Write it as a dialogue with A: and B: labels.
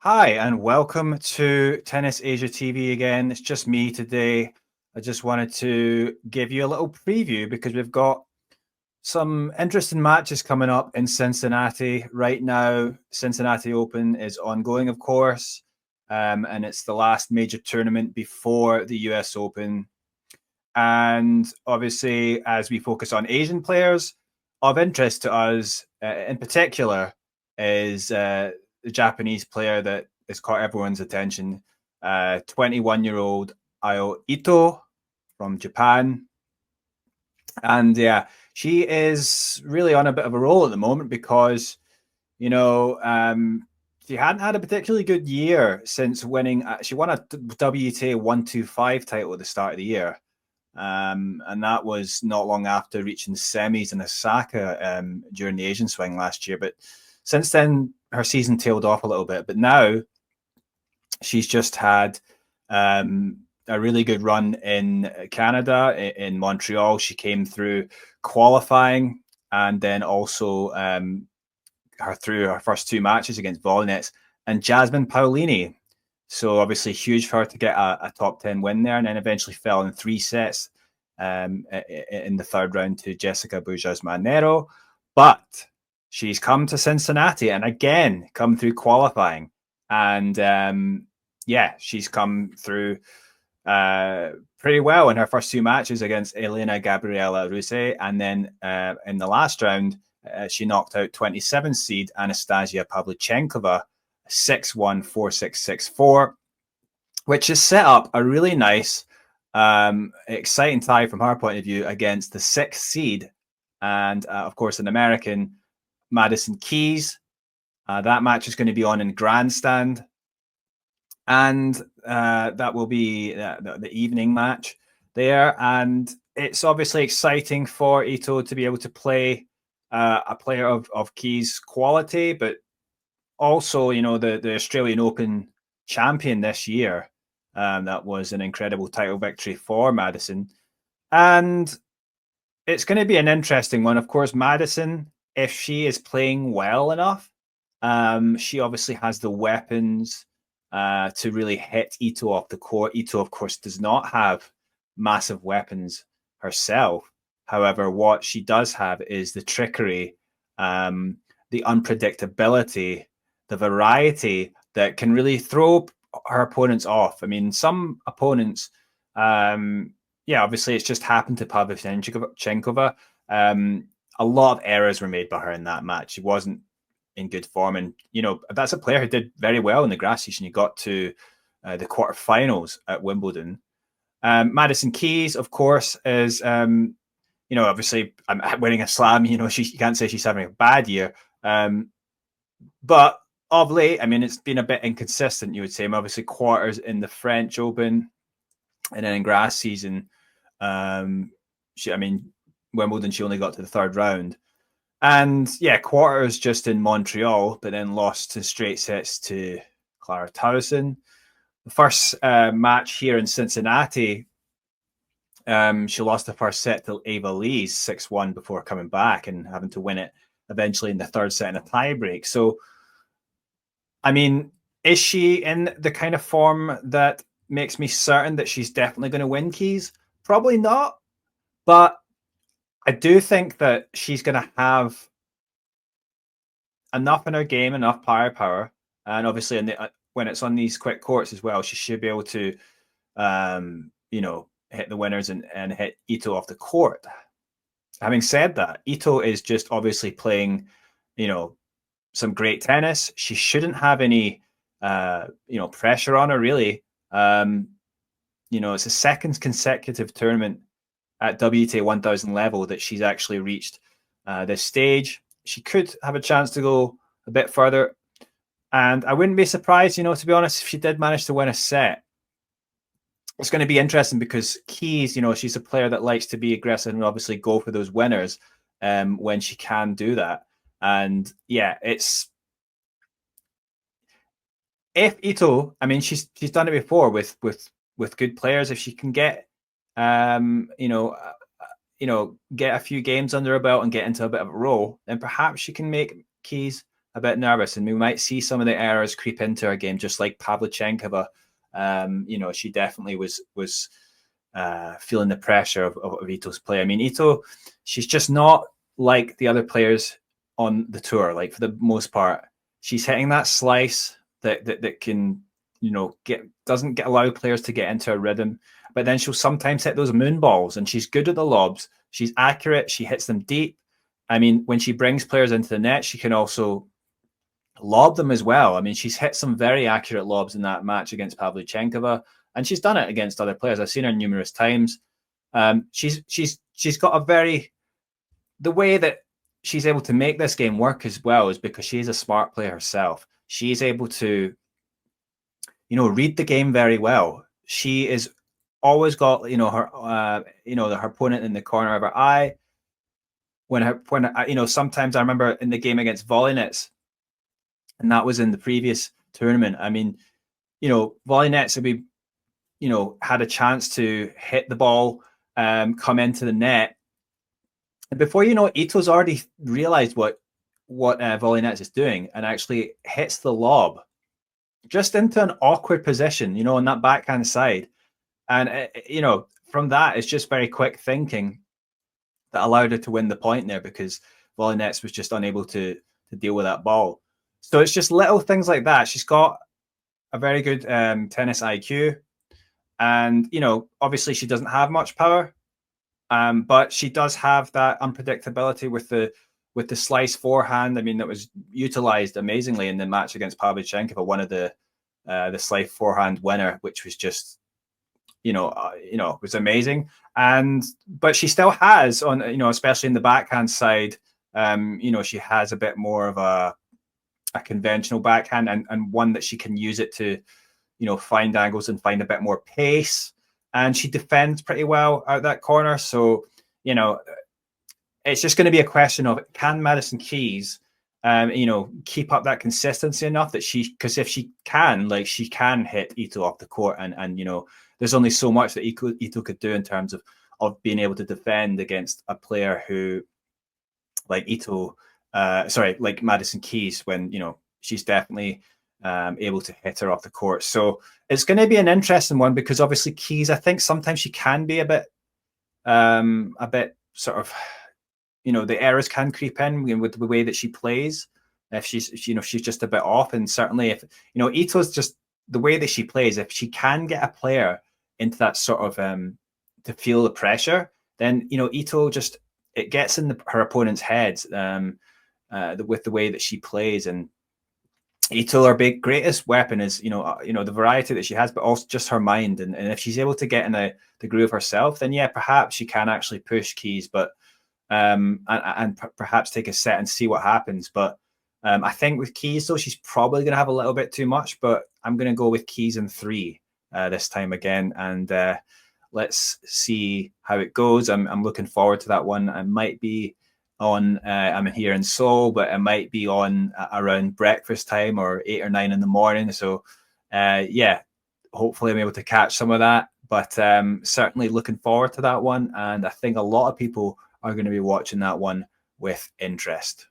A: Hi, and welcome to Tennis Asia TV again. It's just me today. I just wanted to give you a little preview because we've got some interesting matches coming up in Cincinnati right now. Cincinnati Open is ongoing, of course, and it's the last major tournament before the US Open. And obviously, as we focus on Asian players, of interest to us in particular is the Japanese player that has caught everyone's attention, 21-year-old Aoi Ito from Japan. And yeah, she is really on a bit of a roll at the moment because, you know, she hadn't had a particularly good year since winning. She won a WTA 125 title at the start of the year. And that was not long after reaching semis in Osaka during the Asian swing last year. But since then, her season tailed off a little bit. But now she's just had a really good run in Canada, in Montreal. She came through qualifying and then also through her first two matches against Volinets and Jasmine Paolini. So obviously huge for her to get a top 10 win there, and then eventually fell in three sets in the third round to Jessica Bujas-Manero. But she's come to Cincinnati and again come through qualifying. And yeah, she's come through pretty well in her first two matches against Elena Gabriela Ruse. And then in the last round, she knocked out 27 seed Anastasia Pavlyuchenkova 6-1, 4-6, 6-4, which has set up a really nice, exciting tie from her point of view against the sixth seed and, of course, an American, Madison Keys. That match is going to be on in Grandstand, and that will be the evening match there. And it's obviously exciting for Ito to be able to play a player of Keys' quality, but also, you know, the Australian Open champion this year. That was an incredible title victory for Madison. And it's going to be an interesting one. Of course, Madison, if she is playing well enough, she obviously has the weapons to really hit Ito off the court. Ito, of course, does not have massive weapons herself. However, what she does have is the trickery, the unpredictability, the variety that can really throw her opponents off. I mean, some opponents, yeah, obviously it's just happened to Pavlyuchenkova. A lot of errors were made by her in that match. She wasn't in good form, and you know that's a player who did very well in the grass season. He got to the quarterfinals at Wimbledon. Madison Keys, of course, is you know, obviously winning a slam. You know, you can't say she's having a bad year. But of late, I mean, it's been a bit inconsistent, you would say. Obviously, quarters in the French Open, and then in grass season, I mean, Wimbledon, she only got to the third round. And yeah, quarters just in Montreal, but then lost to straight sets to Clara Towson. The first match here in Cincinnati, she lost the first set to Ava Lees 6-1 before coming back and having to win it eventually in the third set in a tiebreak. So, I mean, is she in the kind of form that makes me certain that she's definitely going to win Keys? Probably not. But I do think that she's going to have enough in her game, enough power, and obviously when it's on these quick courts as well, she should be able to, you know, hit the winners and hit Ito off the court. Having said that, Ito is just obviously playing, you know, some great tennis. She shouldn't have any, you know, pressure on her really. You know, it's a second consecutive tournament at WTA 1000 level that she's actually reached this stage. She could have a chance to go a bit further. And I wouldn't be surprised, you know, to be honest, if she did manage to win a set. It's going to be interesting because Keys, you know, she's a player that likes to be aggressive and obviously go for those winners when she can do that. And yeah, it's if Ito, I mean, she's done it before with good players. If she can get, you know, get a few games under her belt and get into a bit of a roll, then perhaps she can make Keys a bit nervous, and we might see some of the errors creep into her game, just like Pavlyuchenkova. She definitely was feeling the pressure of Ito's play. I mean, Ito, she's just not like the other players on the tour. Like, for the most part, she's hitting that slice that can, doesn't allow players to get into a rhythm. But then she'll sometimes hit those moon balls, and she's good at the lobs. She's accurate. She hits them deep. I mean, when she brings players into the net, she can also lob them as well. I mean, she's hit some very accurate lobs in that match against Pavlyuchenkova, and she's done it against other players. I've seen her numerous times. She's got the way that she's able to make this game work as well is because she's a smart player herself. She's able to, read the game very well. She is always got, her opponent in the corner of her eye. Sometimes I remember in the game against Volynets, and that was in the previous tournament. I mean, Volynets would be, had a chance to hit the ball, come into the net. And before you know it, Ito's already realized what Volynets is doing and actually hits the lob just into an awkward position, on that backhand side. And, from that, it's just very quick thinking that allowed her to win the point there, because Volynets was just unable to deal with that ball. So it's just little things like that. She's got a very good tennis IQ. And, obviously she doesn't have much power, but she does have that unpredictability with the slice forehand. I mean, that was utilized amazingly in the match against Pavlyuchenkova, one of the slice forehand winner, which was just, was amazing. But she still has on, especially in the backhand side, she has a bit more of a conventional backhand, and one that she can use it to, find angles and find a bit more pace. And she defends pretty well out that corner. So, it's just going to be a question of, can Madison Keys, keep up that consistency enough that because if she can, she can hit Ito off the court, and there's only so much that Ito could do in terms of being able to defend against a player who, like like Madison Keys, when, she's definitely able to hit her off the court. So it's going to be an interesting one, because obviously Keys, I think sometimes she can be a bit sort of, the errors can creep in with the way that she plays. If she's just a bit off. And certainly if, Ito's just the way that she plays, if she can get a player into that sort of, to feel the pressure, then, Ito just, it gets in her opponent's heads with the way that she plays. And Ito, her greatest weapon is, the variety that she has, but also just her mind. And if she's able to get in the groove herself, then yeah, perhaps she can actually push Keys, but and perhaps take a set and see what happens. But I think with Keys, though, she's probably going to have a little bit too much, but I'm going to go with Keys in 3 this time again. And let's see how it goes. I'm looking forward to that one. I might be on, I'm here in Seoul, but it might be on around breakfast time or 8 or 9 in the morning. So yeah, hopefully I'm able to catch some of that, but certainly looking forward to that one. And I think a lot of people are going to be watching that one with interest.